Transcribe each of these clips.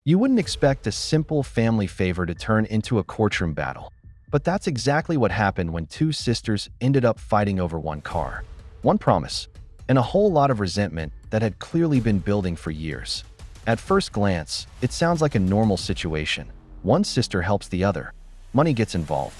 You wouldn't expect a simple family favor to turn into a courtroom battle. But that's exactly what happened when two sisters ended up fighting over one car, one promise, and a whole lot of resentment that had clearly been building for years. At first glance, it sounds like a normal situation. One sister helps the other, money gets involved,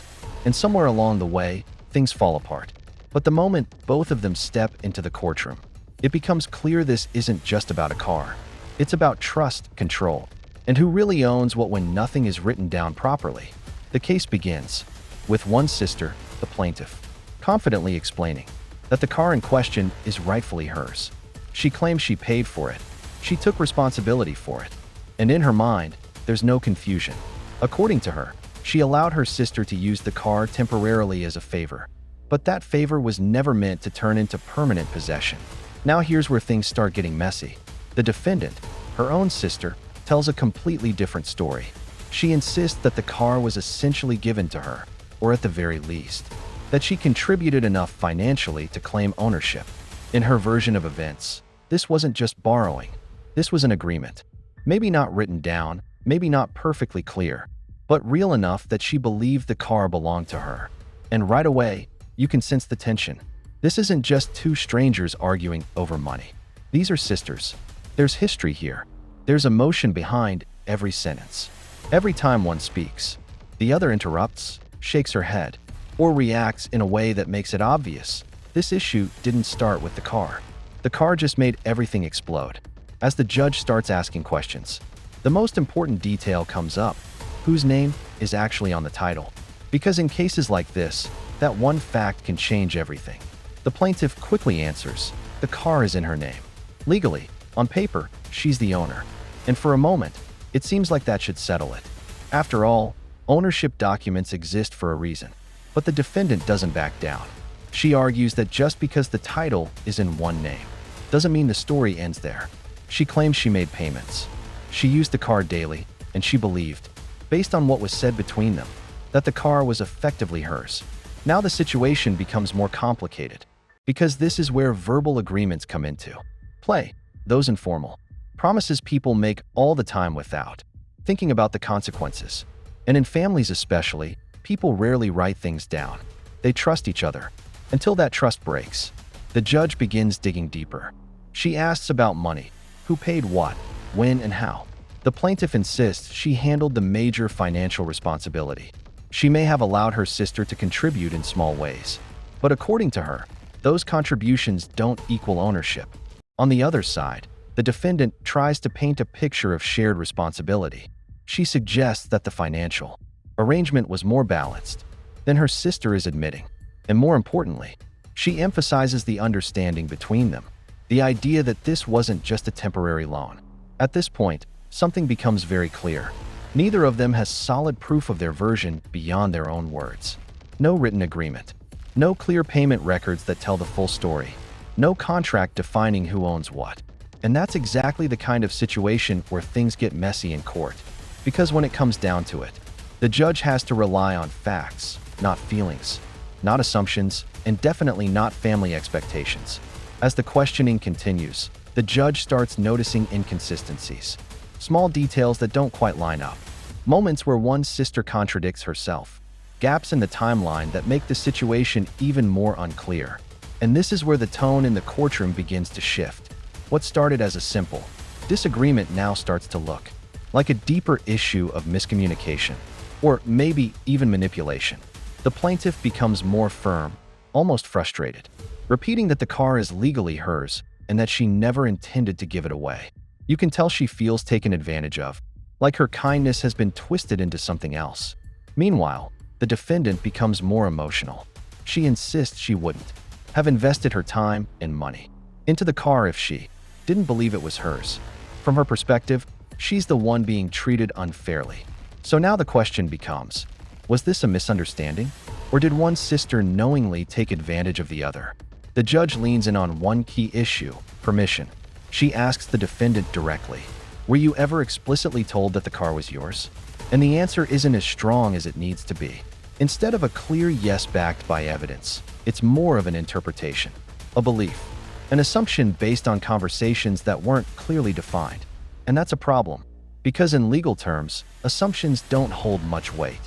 and somewhere along the way, things fall apart. But the moment both of them step into the courtroom, it becomes clear this isn't just about a car. It's about trust, control, and who really owns what when nothing is written down properly. The case begins with one sister, the plaintiff, confidently explaining that the car in question is rightfully hers. She claims she paid for it. She took responsibility for it. And in her mind, there's no confusion. According to her, she allowed her sister to use the car temporarily as a favor. But that favor was never meant to turn into permanent possession. Now here's where things start getting messy. The defendant, her own sister, tells a completely different story. She insists that the car was essentially given to her, or at the very least, that she contributed enough financially to claim ownership. In her version of events, this wasn't just borrowing. This was an agreement. Maybe not written down, maybe not perfectly clear, but real enough that she believed the car belonged to her. And right away, you can sense the tension. This isn't just two strangers arguing over money. These are sisters. There's history here. There's emotion behind every sentence. Every time one speaks, the other interrupts, shakes her head, or reacts in a way that makes it obvious. This issue didn't start with the car. The car just made everything explode. As the judge starts asking questions, the most important detail comes up: whose name is actually on the title. Because in cases like this, that one fact can change everything. The plaintiff quickly answers, the car is in her name. Legally, on paper, she's the owner. And for a moment, it seems like that should settle it. After all, ownership documents exist for a reason. But the defendant doesn't back down. She argues that just because the title is in one name doesn't mean the story ends there. She claims she made payments. She used the car daily, and she believed, based on what was said between them, that the car was effectively hers. Now the situation becomes more complicated, because this is where verbal agreements come into play, those informal promises people make all the time without thinking about the consequences. And in families especially, people rarely write things down. They trust each other until that trust breaks. The judge begins digging deeper. She asks about money, who paid what, when, and how. The plaintiff insists she handled the major financial responsibility. She may have allowed her sister to contribute in small ways, but according to her, those contributions don't equal ownership. On the other side, the defendant tries to paint a picture of shared responsibility. She suggests that the financial arrangement was more balanced than her sister is admitting. And more importantly, she emphasizes the understanding between them, the idea that this wasn't just a temporary loan. At this point, something becomes very clear. Neither of them has solid proof of their version beyond their own words. No written agreement. No clear payment records that tell the full story. No contract defining who owns what. And that's exactly the kind of situation where things get messy in court. Because when it comes down to it, the judge has to rely on facts, not feelings, not assumptions, and definitely not family expectations. As the questioning continues, the judge starts noticing inconsistencies, small details that don't quite line up, moments where one sister contradicts herself, gaps in the timeline that make the situation even more unclear. And this is where the tone in the courtroom begins to shift. What started as a simple disagreement now starts to look like a deeper issue of miscommunication, or maybe even manipulation. The plaintiff becomes more firm, almost frustrated, repeating that the car is legally hers and that she never intended to give it away. You can tell she feels taken advantage of, like her kindness has been twisted into something else. Meanwhile, the defendant becomes more emotional. She insists she wouldn't have invested her time and money into the car if she didn't believe it was hers. From her perspective, she's the one being treated unfairly. So now the question becomes, was this a misunderstanding? Or did one sister knowingly take advantage of the other? The judge leans in on one key issue, permission. She asks the defendant directly, were you ever explicitly told that the car was yours? And the answer isn't as strong as it needs to be. Instead of a clear yes backed by evidence, it's more of an interpretation, a belief, an assumption based on conversations that weren't clearly defined. And that's a problem, because in legal terms, assumptions don't hold much weight.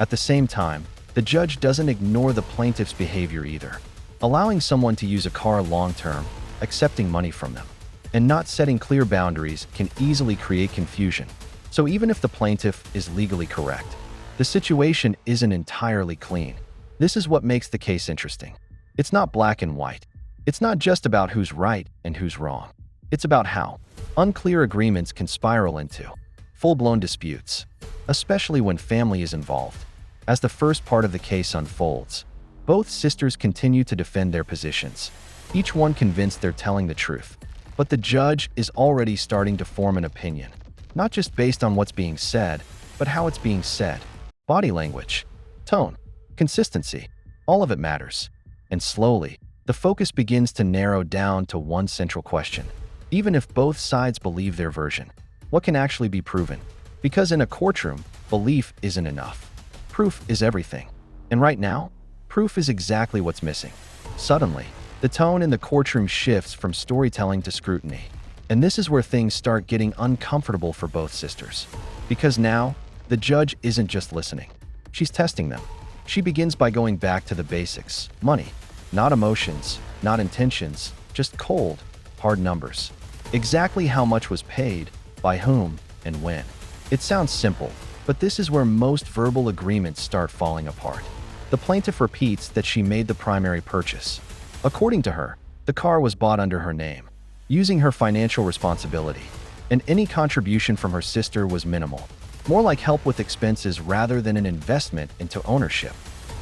At the same time, the judge doesn't ignore the plaintiff's behavior either. Allowing someone to use a car long-term, accepting money from them, and not setting clear boundaries can easily create confusion. So even if the plaintiff is legally correct, the situation isn't entirely clean. This is what makes the case interesting. It's not black and white. It's not just about who's right and who's wrong. It's about how unclear agreements can spiral into full-blown disputes, especially when family is involved. As the first part of the case unfolds, both sisters continue to defend their positions, each one convinced they're telling the truth. But the judge is already starting to form an opinion, not just based on what's being said, but how it's being said. Body language, tone, consistency, all of it matters. And slowly, the focus begins to narrow down to one central question. Even if both sides believe their version, what can actually be proven? Because in a courtroom, belief isn't enough. Proof is everything. And right now, proof is exactly what's missing. Suddenly, the tone in the courtroom shifts from storytelling to scrutiny. And this is where things start getting uncomfortable for both sisters. Because now, the judge isn't just listening. She's testing them. She begins by going back to the basics. Money. Not emotions, not intentions, just cold, hard numbers. Exactly how much was paid, by whom, and when. It sounds simple, but this is where most verbal agreements start falling apart. The plaintiff repeats that she made the primary purchase. According to her, the car was bought under her name, using her financial responsibility, and any contribution from her sister was minimal, more like help with expenses rather than an investment into ownership.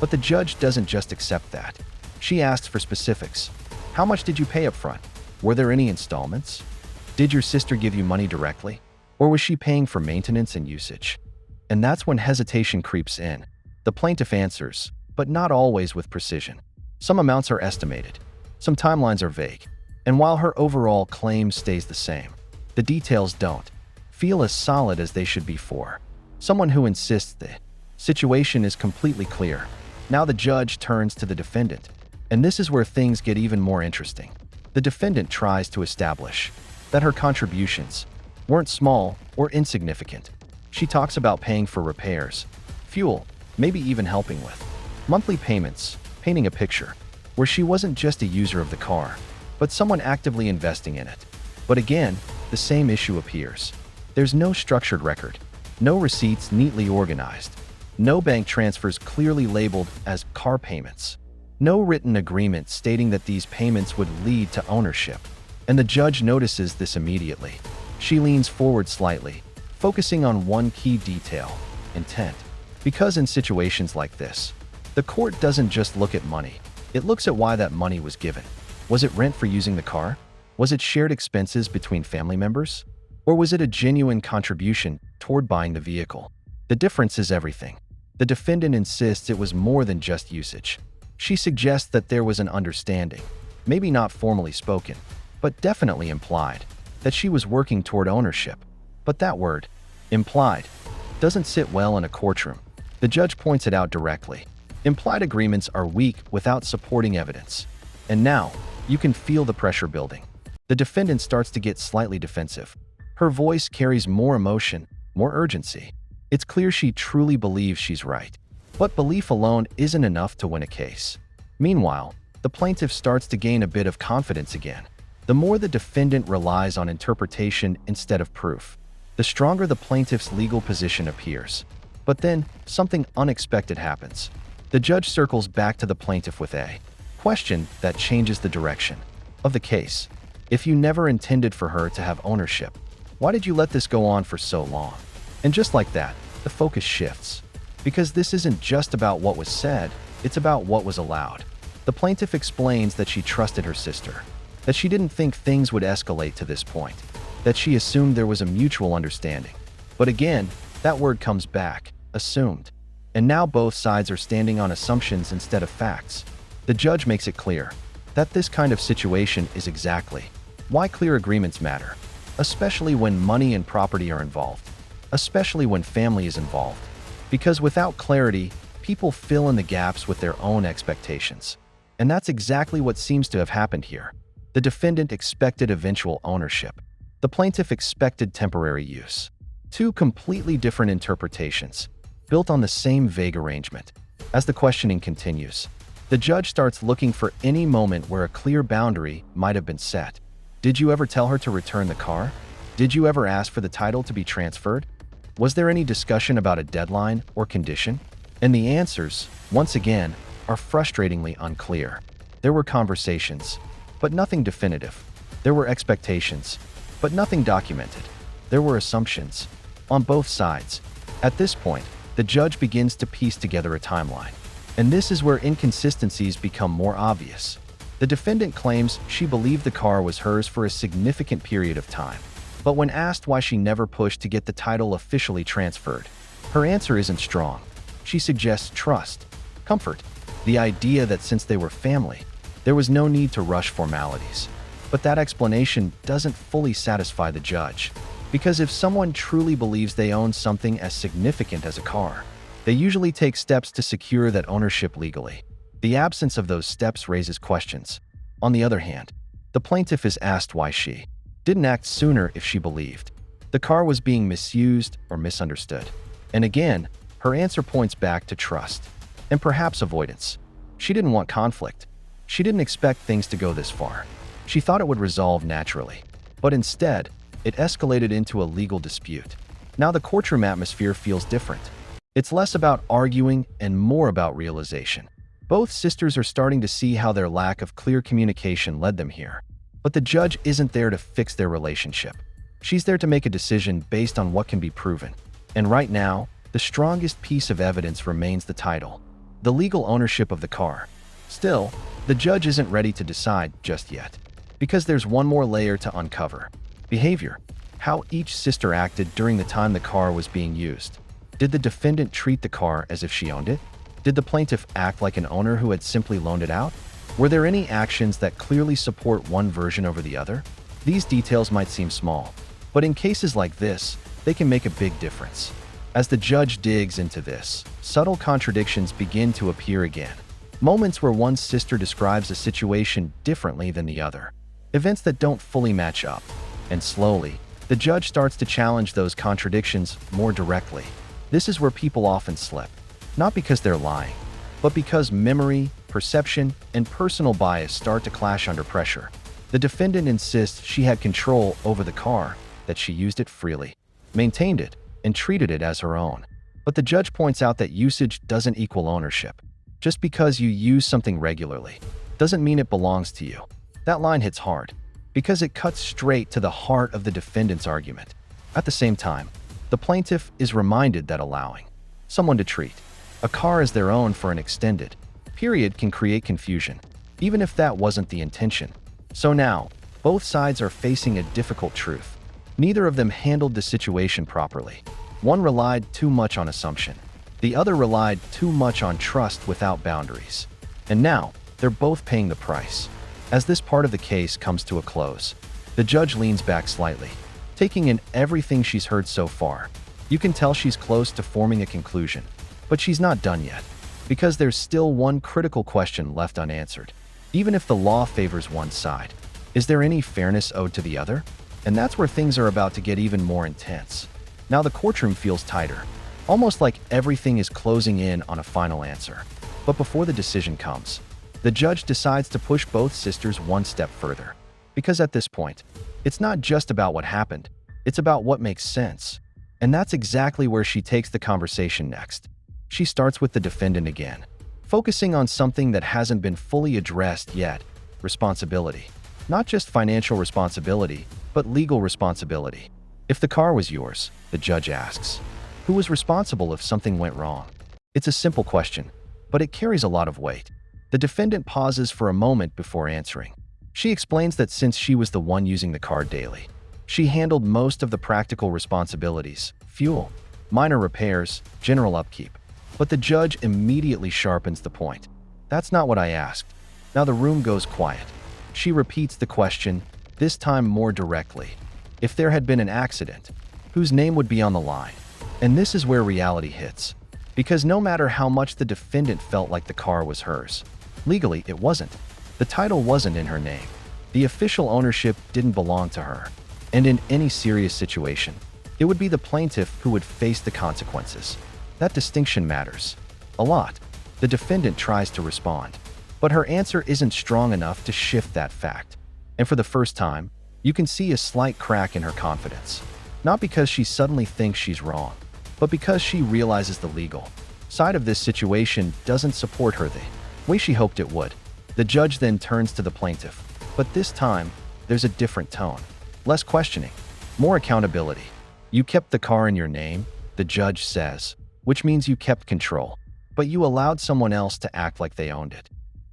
But the judge doesn't just accept that. She asks for specifics. How much did you pay up front? Were there any installments? Did your sister give you money directly? Or was she paying for maintenance and usage? And that's when hesitation creeps in. The plaintiff answers, but not always with precision. Some amounts are estimated. Some timelines are vague. And while her overall claim stays the same, the details don't feel as solid as they should be for someone who insists the situation is completely clear. Now the judge turns to the defendant, and this is where things get even more interesting. The defendant tries to establish that her contributions weren't small or insignificant. She talks about paying for repairs, fuel, maybe even helping with monthly payments, painting a picture where she wasn't just a user of the car, but someone actively investing in it. But again, the same issue appears. There's no structured record, no receipts neatly organized, no bank transfers clearly labeled as car payments, no written agreement stating that these payments would lead to ownership. And the judge notices this immediately. She leans forward slightly, focusing on one key detail: intent. Because in situations like this, the court doesn't just look at money, it looks at why that money was given. Was it rent for using the car? Was it shared expenses between family members? Or was it a genuine contribution toward buying the vehicle? The difference is everything. The defendant insists it was more than just usage. She suggests that there was an understanding, maybe not formally spoken, but definitely implied, that she was working toward ownership. But that word, implied, doesn't sit well in a courtroom. The judge points it out directly. Implied agreements are weak without supporting evidence. And now, you can feel the pressure building. The defendant starts to get slightly defensive. Her voice carries more emotion, more urgency. It's clear she truly believes she's right. But belief alone isn't enough to win a case. Meanwhile, the plaintiff starts to gain a bit of confidence again. The more the defendant relies on interpretation instead of proof, the stronger the plaintiff's legal position appears. But then, something unexpected happens. The judge circles back to the plaintiff with a question that changes the direction of the case. If you never intended for her to have ownership, why did you let this go on for so long? And just like that, the focus shifts. Because this isn't just about what was said, it's about what was allowed. The plaintiff explains that she trusted her sister, that she didn't think things would escalate to this point, that she assumed there was a mutual understanding. But again, that word comes back, assumed. And now both sides are standing on assumptions instead of facts. The judge makes it clear that this kind of situation is exactly why clear agreements matter, especially when money and property are involved, especially when family is involved. Because without clarity, people fill in the gaps with their own expectations. And that's exactly what seems to have happened here. The defendant expected eventual ownership. The plaintiff expected temporary use. Two completely different interpretations, built on the same vague arrangement. As the questioning continues, the judge starts looking for any moment where a clear boundary might have been set. Did you ever tell her to return the car? Did you ever ask for the title to be transferred? Was there any discussion about a deadline or condition? And the answers, once again, are frustratingly unclear. There were conversations, but nothing definitive. There were expectations, but nothing documented. There were assumptions on both sides. At this point, the judge begins to piece together a timeline. And this is where inconsistencies become more obvious. The defendant claims she believed the car was hers for a significant period of time. But when asked why she never pushed to get the title officially transferred, her answer isn't strong. She suggests trust, comfort, the idea that since they were family, there was no need to rush formalities. But that explanation doesn't fully satisfy the judge. Because if someone truly believes they own something as significant as a car, they usually take steps to secure that ownership legally. The absence of those steps raises questions. On the other hand, the plaintiff is asked why she didn't act sooner if she believed the car was being misused or misunderstood. And again, her answer points back to trust and perhaps avoidance. She didn't want conflict. She didn't expect things to go this far. She thought it would resolve naturally. But instead, it escalated into a legal dispute. Now the courtroom atmosphere feels different. It's less about arguing and more about realization. Both sisters are starting to see how their lack of clear communication led them here. But the judge isn't there to fix their relationship. She's there to make a decision based on what can be proven. And right now, the strongest piece of evidence remains the title, the legal ownership of the car. Still, the judge isn't ready to decide just yet, because there's one more layer to uncover. Behavior. How each sister acted during the time the car was being used. Did the defendant treat the car as if she owned it? Did the plaintiff act like an owner who had simply loaned it out? Were there any actions that clearly support one version over the other? These details might seem small, but in cases like this, they can make a big difference. As the judge digs into this, subtle contradictions begin to appear again. Moments where one sister describes a situation differently than the other. Events that don't fully match up. And slowly, the judge starts to challenge those contradictions more directly. This is where people often slip, not because they're lying, but because memory, perception, and personal bias start to clash under pressure. The defendant insists she had control over the car, that she used it freely, maintained it, and treated it as her own. But the judge points out that usage doesn't equal ownership. Just because you use something regularly doesn't mean it belongs to you. That line hits hard, because it cuts straight to the heart of the defendant's argument. At the same time, the plaintiff is reminded that allowing someone to treat a car as their own for an extended period can create confusion, even if that wasn't the intention. So now, both sides are facing a difficult truth. Neither of them handled the situation properly. One relied too much on assumption. The other relied too much on trust without boundaries. And now, they're both paying the price. As this part of the case comes to a close, the judge leans back slightly, taking in everything she's heard so far. You can tell she's close to forming a conclusion, but she's not done yet, because there's still one critical question left unanswered. Even if the law favors one side, is there any fairness owed to the other? And that's where things are about to get even more intense. Now the courtroom feels tighter, almost like everything is closing in on a final answer. But before the decision comes, the judge decides to push both sisters one step further. Because at this point, it's not just about what happened, it's about what makes sense. And that's exactly where she takes the conversation next. She starts with the defendant again, focusing on something that hasn't been fully addressed yet: responsibility. Not just financial responsibility, but legal responsibility. If the car was yours, the judge asks, who was responsible if something went wrong? It's a simple question, but it carries a lot of weight. The defendant pauses for a moment before answering. She explains that since she was the one using the car daily, she handled most of the practical responsibilities: fuel, minor repairs, general upkeep. But the judge immediately sharpens the point. That's not what I asked. Now the room goes quiet. She repeats the question, this time more directly. If there had been an accident, whose name would be on the line? And this is where reality hits. Because no matter how much the defendant felt like the car was hers, legally it wasn't. The title wasn't in her name. The official ownership didn't belong to her. And in any serious situation, It would be the plaintiff who would face the consequences. That distinction matters a lot. The defendant tries to respond, but her answer isn't strong enough to shift that fact. And for the first time, you can see a slight crack in her confidence. Not because she suddenly thinks she's wrong, but because she realizes the legal side of this situation doesn't support her the way she hoped it would. The judge then turns to the plaintiff, but this time, there's a different tone. Less questioning, more accountability. You kept the car in your name, the judge says, which means you kept control, but you allowed someone else to act like they owned it.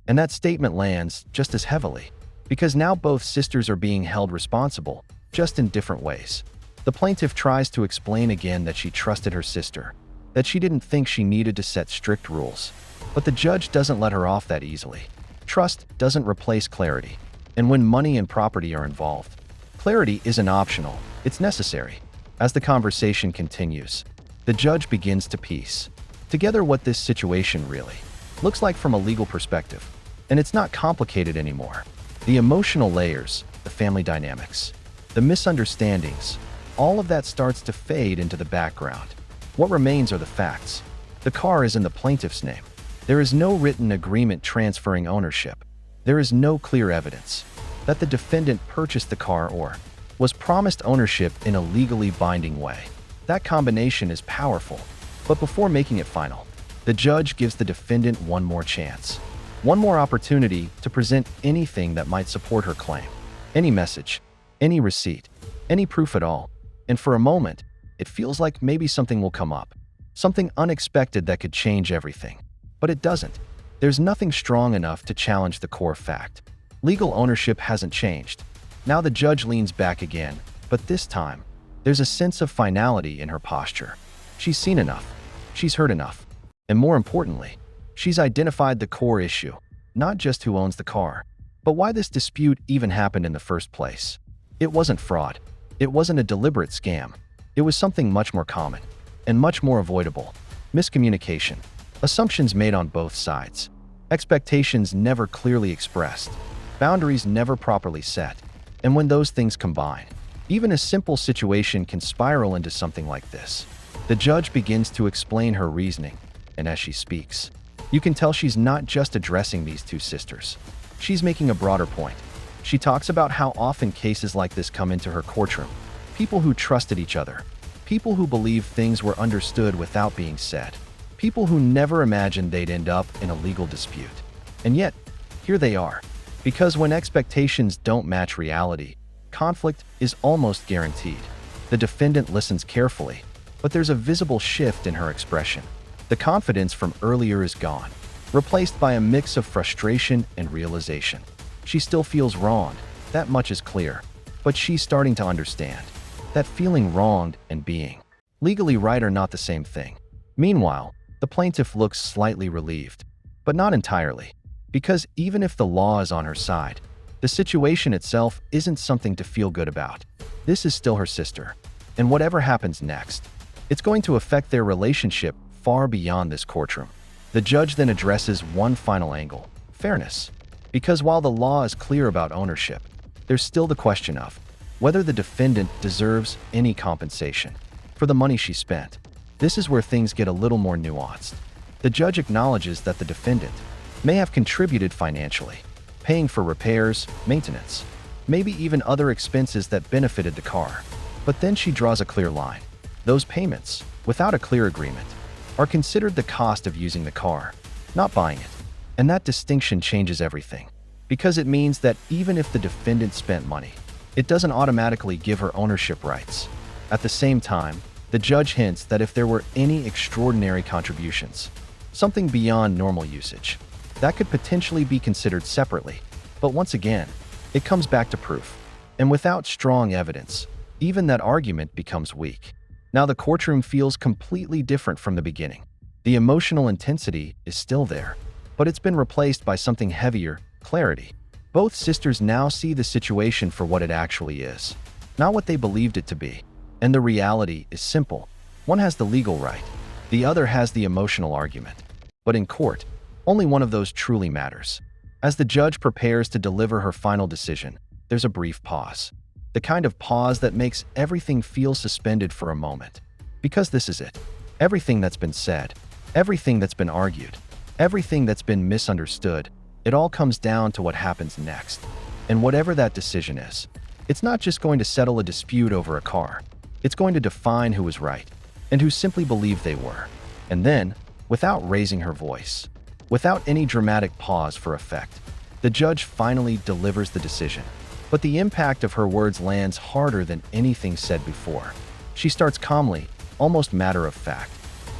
And that statement lands just as heavily, because now both sisters are being held responsible, just in different ways. The plaintiff tries to explain again that she trusted her sister, that she didn't think she needed to set strict rules. But the judge doesn't let her off that easily. Trust doesn't replace clarity. And when money and property are involved, clarity isn't optional, it's necessary. As the conversation continues, the judge begins to piece together what this situation really looks like from a legal perspective. And it's not complicated anymore. The emotional layers, the family dynamics, the misunderstandings, all of that starts to fade into the background. What remains are the facts. The car is in the plaintiff's name. There is no written agreement transferring ownership. There is no clear evidence that the defendant purchased the car or was promised ownership in a legally binding way. That combination is powerful, but before making it final, the judge gives the defendant one more chance, one more opportunity to present anything that might support her claim. Any message, any receipt, any proof at all. And for a moment, it feels like maybe something will come up, something unexpected that could change everything. But it doesn't. There's nothing strong enough to challenge the core fact. Legal ownership hasn't changed. Now the judge leans back again, but this time, there's a sense of finality in her posture. She's seen enough. She's heard enough. And more importantly, she's identified the core issue, not just who owns the car, but why this dispute even happened in the first place. It wasn't fraud. It wasn't a deliberate scam. It was something much more common and much more avoidable. Miscommunication. Assumptions made on both sides. Expectations never clearly expressed. Boundaries never properly set. And when those things combine, even a simple situation can spiral into something like this. The judge begins to explain her reasoning, and as she speaks, you can tell she's not just addressing these two sisters. She's making a broader point. She talks about how often cases like this come into her courtroom. People who trusted each other. People who believed things were understood without being said. People who never imagined they'd end up in a legal dispute. And yet, here they are. Because when expectations don't match reality, conflict is almost guaranteed. The defendant listens carefully, but there's a visible shift in her expression. The confidence from earlier is gone, replaced by a mix of frustration and realization. She still feels wronged, that much is clear, but she's starting to understand that feeling wronged and being legally right are not the same thing. Meanwhile, the plaintiff looks slightly relieved, but not entirely, because even if the law is on her side, the situation itself isn't something to feel good about. This is still her sister, and whatever happens next, it's going to affect their relationship far beyond this courtroom. The judge then addresses one final angle: fairness. Because while the law is clear about ownership, there's still the question of whether the defendant deserves any compensation for the money she spent. This is where things get a little more nuanced. The judge acknowledges that the defendant may have contributed financially, paying for repairs, maintenance, maybe even other expenses that benefited the car. But then she draws a clear line. Those payments, without a clear agreement, are considered the cost of using the car, not buying it. And that distinction changes everything, because it means that even if the defendant spent money, it doesn't automatically give her ownership rights. At the same time, the judge hints that if there were any extraordinary contributions, something beyond normal usage, that could potentially be considered separately. But once again, it comes back to proof. And without strong evidence, even that argument becomes weak. Now the courtroom feels completely different from the beginning. The emotional intensity is still there, but it's been replaced by something heavier: clarity. Both sisters now see the situation for what it actually is, not what they believed it to be. And the reality is simple. One has the legal right, the other has the emotional argument. But in court, only one of those truly matters. As the judge prepares to deliver her final decision, there's a brief pause. The kind of pause that makes everything feel suspended for a moment. Because this is it. Everything that's been said, everything that's been argued, everything that's been misunderstood, it all comes down to what happens next. And whatever that decision is, it's not just going to settle a dispute over a car. It's going to define who was right and who simply believed they were. And then, without raising her voice, without any dramatic pause for effect, the judge finally delivers the decision. But the impact of her words lands harder than anything said before. She starts calmly, almost matter of fact.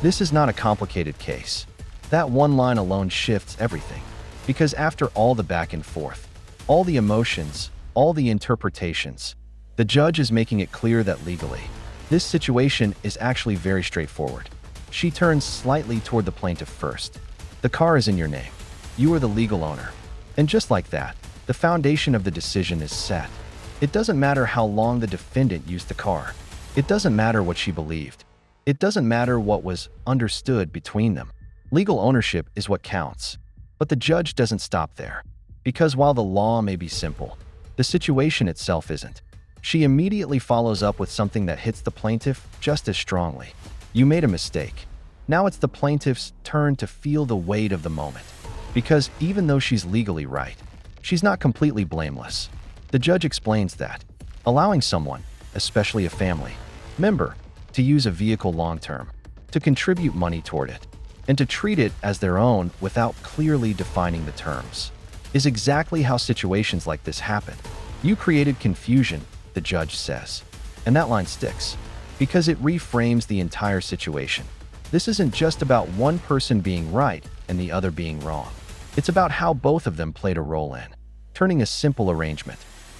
This is not a complicated case. That one line alone shifts everything. Because after all the back and forth, all the emotions, all the interpretations, the judge is making it clear that legally, this situation is actually very straightforward. She turns slightly toward the plaintiff first. The car is in your name. You are the legal owner. And just like that, the foundation of the decision is set. It doesn't matter how long the defendant used the car. It doesn't matter what she believed. It doesn't matter what was understood between them. Legal ownership is what counts. But the judge doesn't stop there. Because while the law may be simple, the situation itself isn't. She immediately follows up with something that hits the plaintiff just as strongly. You made a mistake. Now it's the plaintiff's turn to feel the weight of the moment. Because even though she's legally right, she's not completely blameless. The judge explains that allowing someone, especially a family member, to use a vehicle long-term, to contribute money toward it, and to treat it as their own without clearly defining the terms, is exactly how situations like this happen. You created confusion, the judge says. And that line sticks, because it reframes the entire situation. This isn't just about one person being right and the other being wrong. It's about how both of them played a role in turning a simple arrangement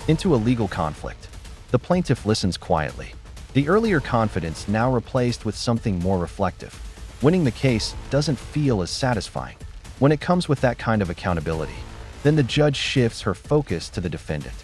into a legal conflict. The plaintiff listens quietly, the earlier confidence now replaced with something more reflective. Winning the case doesn't feel as satisfying when it comes with that kind of accountability. Then the judge shifts her focus to the defendant.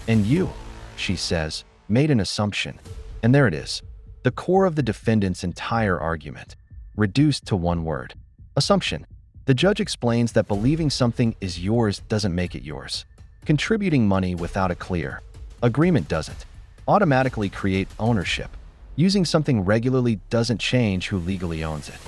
And you, she says, made an assumption. And there it is, the core of the defendant's entire argument, reduced to one word: assumption. The judge explains that believing something is yours doesn't make it yours. Contributing money without a clear agreement doesn't automatically create ownership. Using something regularly doesn't change who legally owns it.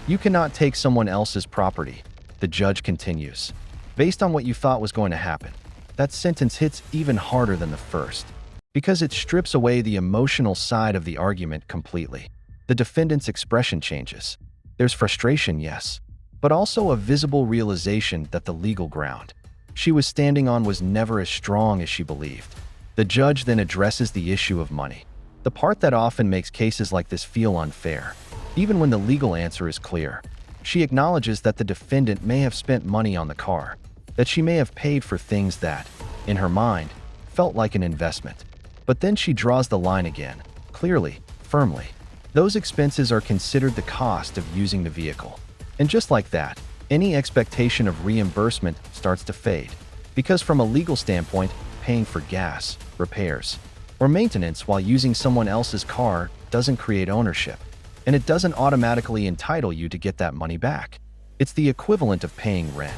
You cannot take someone else's property, the judge continues, based on what you thought was going to happen. That sentence hits even harder than the first, because it strips away the emotional side of the argument completely. The defendant's expression changes. There's frustration, yes, but also a visible realization that the legal ground she was standing on was never as strong as she believed. The judge then addresses the issue of money, the part that often makes cases like this feel unfair. Even when the legal answer is clear, she acknowledges that the defendant may have spent money on the car, that she may have paid for things that, in her mind, felt like an investment. But then she draws the line again, clearly, firmly. Those expenses are considered the cost of using the vehicle. And just like that, any expectation of reimbursement starts to fade. Because from a legal standpoint, paying for gas, repairs, or maintenance while using someone else's car doesn't create ownership. And it doesn't automatically entitle you to get that money back. It's the equivalent of paying rent,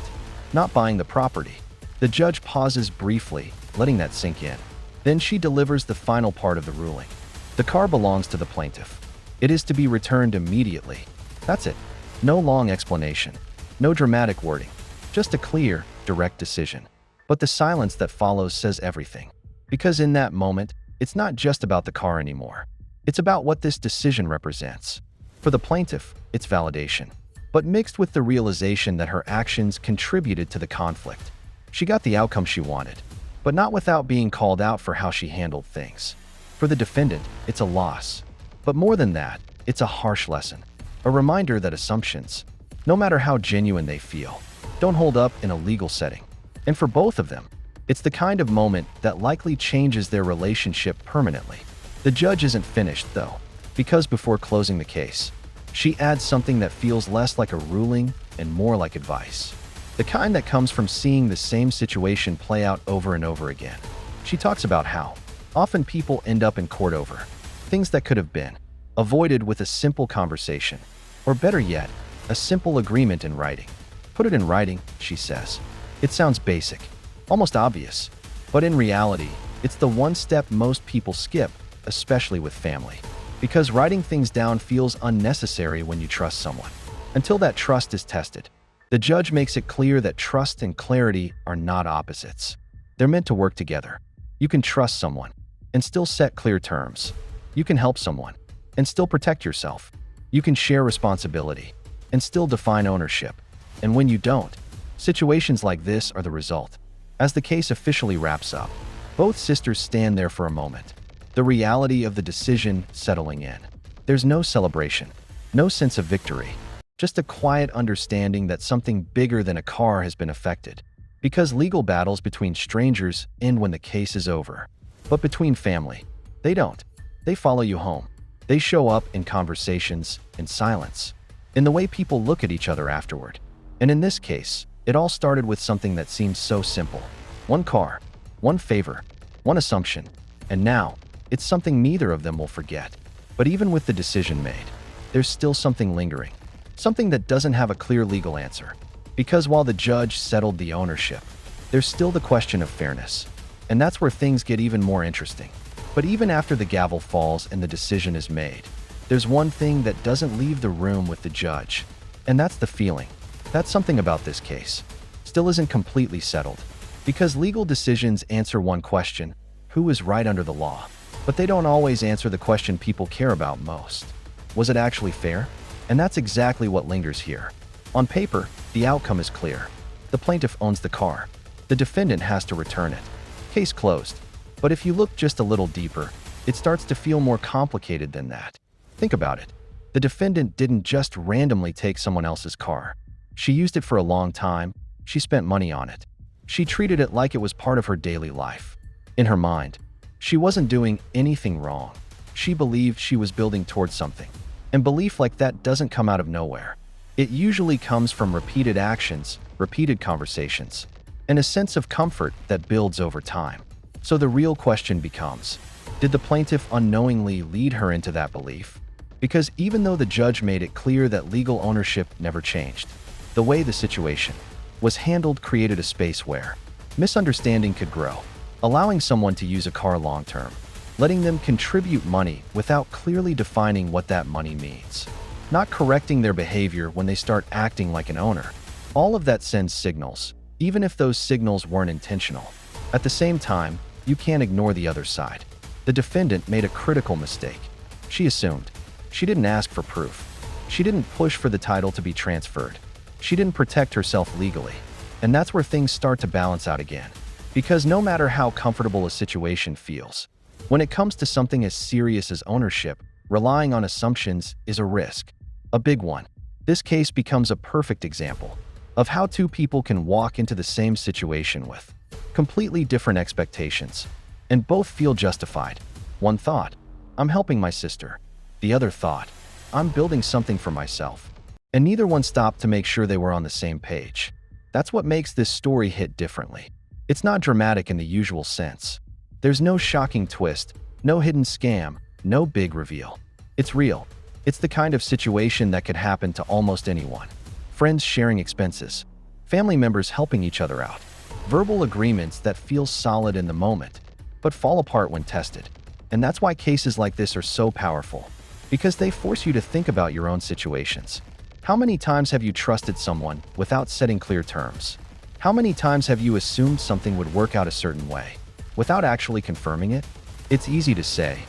not buying the property. The judge pauses briefly, letting that sink in. Then she delivers the final part of the ruling. The car belongs to the plaintiff. It is to be returned immediately. That's it. No long explanation. No dramatic wording. Just a clear, direct decision. But the silence that follows says everything. Because in that moment, it's not just about the car anymore. It's about what this decision represents. For the plaintiff, it's validation, but mixed with the realization that her actions contributed to the conflict. She got the outcome she wanted, but not without being called out for how she handled things. For the defendant, it's a loss. But more than that, it's a harsh lesson. A reminder that assumptions, no matter how genuine they feel, don't hold up in a legal setting. And for both of them, it's the kind of moment that likely changes their relationship permanently. The judge isn't finished, though, because before closing the case, she adds something that feels less like a ruling and more like advice. The kind that comes from seeing the same situation play out over and over again. She talks about how often people end up in court over things that could have been avoided with a simple conversation, or better yet, a simple agreement in writing. Put it in writing, she says. It sounds basic, almost obvious, but in reality, It's the one step most people skip, especially with family, because writing things down feels unnecessary when you trust someone. Until that trust is tested, the judge makes it clear that trust and clarity are not opposites. They're meant to work together. You can trust someone and still set clear terms. You can help someone and still protect yourself. You can share responsibility and still define ownership. And when you don't, situations like this are the result. As the case officially wraps up, both sisters stand there for a moment, the reality of the decision settling in. There's no celebration, no sense of victory, just a quiet understanding that something bigger than a car has been affected. Because legal battles between strangers end when the case is over. But between family, they don't. They follow you home. They show up in conversations, in silence, in the way people look at each other afterward. And in this case, it all started with something that seems so simple. One car, one favor, one assumption, and now, it's something neither of them will forget. But even with the decision made, there's still something lingering. Something that doesn't have a clear legal answer. Because while the judge settled the ownership, there's still the question of fairness. And that's where things get even more interesting. But even after the gavel falls and the decision is made, there's one thing that doesn't leave the room with the judge. And that's the feeling that something about this case still isn't completely settled. Because legal decisions answer one question: who is right under the law? But they don't always answer the question people care about most. Was it actually fair? And that's exactly what lingers here. On paper, the outcome is clear. The plaintiff owns the car. The defendant has to return it. Case closed. But if you look just a little deeper, it starts to feel more complicated than that. Think about it. The defendant didn't just randomly take someone else's car. She used it for a long time. She spent money on it. She treated it like it was part of her daily life. In her mind, she wasn't doing anything wrong. She believed she was building towards something. And belief like that doesn't come out of nowhere. It usually comes from repeated actions, repeated conversations, and a sense of comfort that builds over time. So the real question becomes, did the plaintiff unknowingly lead her into that belief? Because even though the judge made it clear that legal ownership never changed, the way the situation was handled created a space where misunderstanding could grow, allowing someone to use a car long-term, letting them contribute money without clearly defining what that money means, not correcting their behavior when they start acting like an owner. All of that sends signals, even if those signals weren't intentional. At the same time, you can't ignore the other side. The defendant made a critical mistake. She assumed. She didn't ask for proof. She didn't push for the title to be transferred. She didn't protect herself legally. And that's where things start to balance out again. Because no matter how comfortable a situation feels, when it comes to something as serious as ownership, relying on assumptions is a risk. A big one. This case becomes a perfect example of how two people can walk into the same situation with completely different expectations, and both feel justified. One thought, I'm helping my sister. The other thought, I'm building something for myself. And neither one stopped to make sure they were on the same page. That's what makes this story hit differently. It's not dramatic in the usual sense. There's no shocking twist, no hidden scam, no big reveal. It's real. It's the kind of situation that could happen to almost anyone. Friends sharing expenses, family members helping each other out, verbal agreements that feel solid in the moment, but fall apart when tested. And that's why cases like this are so powerful, because they force you to think about your own situations. How many times have you trusted someone without setting clear terms? How many times have you assumed something would work out a certain way, without actually confirming it? It's easy to say,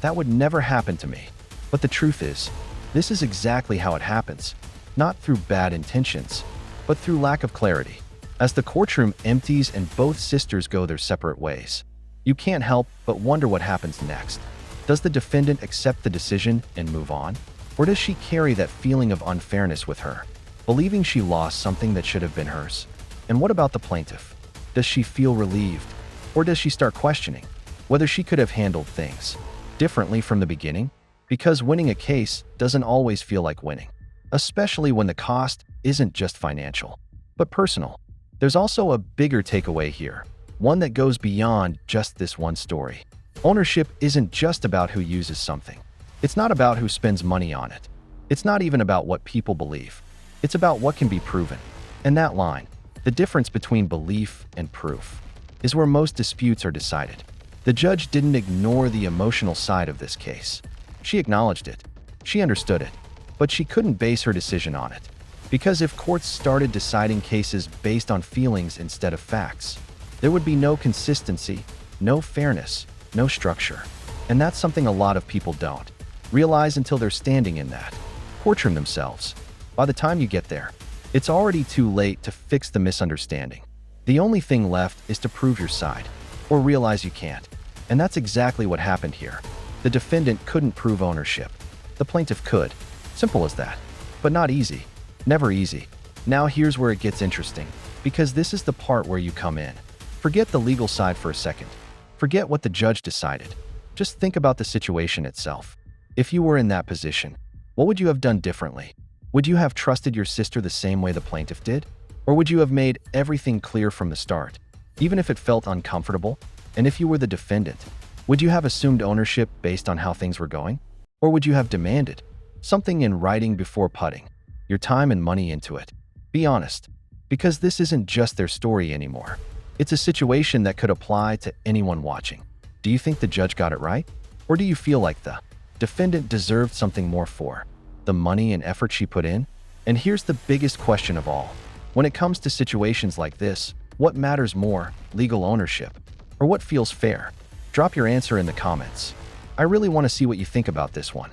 that would never happen to me. But the truth is, this is exactly how it happens. Not through bad intentions, but through lack of clarity. As the courtroom empties and both sisters go their separate ways, you can't help but wonder what happens next. Does the defendant accept the decision and move on? Or does she carry that feeling of unfairness with her, believing she lost something that should have been hers? And what about the plaintiff? Does she feel relieved? Or does she start questioning whether she could have handled things differently from the beginning? Because winning a case doesn't always feel like winning, especially when the cost isn't just financial, but personal. There's also a bigger takeaway here, one that goes beyond just this one story. Ownership isn't just about who uses something. It's not about who spends money on it. It's not even about what people believe. It's about what can be proven. And that line, the difference between belief and proof, is where most disputes are decided. The judge didn't ignore the emotional side of this case. She acknowledged it. She understood it. But she couldn't base her decision on it. Because if courts started deciding cases based on feelings instead of facts, there would be no consistency, no fairness, no structure. And that's something a lot of people don't realize until they're standing in that courtroom themselves. By the time you get there, it's already too late to fix the misunderstanding. The only thing left is to prove your side, or realize you can't. And that's exactly what happened here. The defendant couldn't prove ownership. The plaintiff could. Simple as that. But not easy. Never easy. Now here's where it gets interesting, because this is the part where you come in. Forget the legal side for a second. Forget what the judge decided. Just think about the situation itself. If you were in that position, what would you have done differently? Would you have trusted your sister the same way the plaintiff did? Or would you have made everything clear from the start, even if it felt uncomfortable? And if you were the defendant, would you have assumed ownership based on how things were going? Or would you have demanded something in writing before putting your time and money into it? Be honest, because this isn't just their story anymore. It's a situation that could apply to anyone watching. Do you think the judge got it right? Or do you feel like the defendant deserved something more for the money and effort she put in? And here's the biggest question of all. When it comes to situations like this, what matters more, legal ownership, or what feels fair? Drop your answer in the comments. I really want to see what you think about this one.